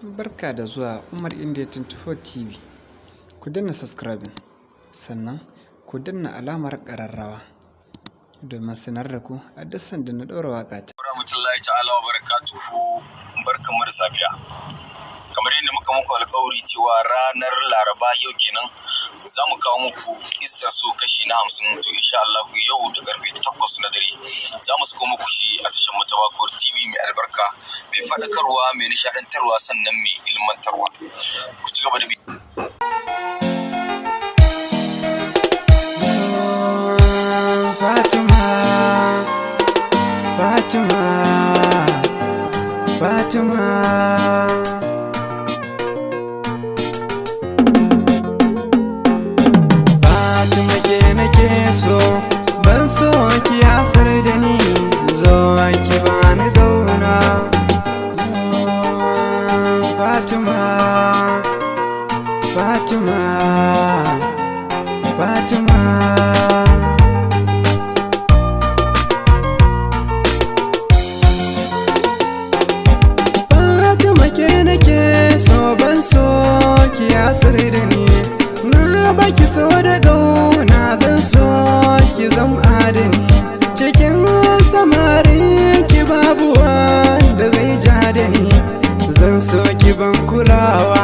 Barka da zuwa Umar India 24 TV. Ku danna subscribing, sannan ku danna alamar ƙararrawa domin sanar da ku a duk sanda na ɗora waƙa ta. Rahmatullahi ta'ala wa barakatuhu, barkanmu da safiya. Kamar yadda muka muku alƙawari cewa ranar Laraba yau kenan za mu kawo muku Isar So kashi na 50, to insha Allah yau da karfe 8 na dare za mu sako muku shi a tashar mu ta Bakor TV mai albarka, mai faɗakarwa, mai nishaɗantarwa, sannan mai ilmantarwa. Ku ci gaba da bi. Fatima ke nake so, ban so ki yasar da ni, zo ki bani gauna. Fatima, Fatima, Fatima. Fatima ke nake so, ban so ki yasar da ni, na baki so da gauna, zan so ki zama adani. Cikin samarin ki babu wanda zai ja da ni, zan so ki ban kulawa,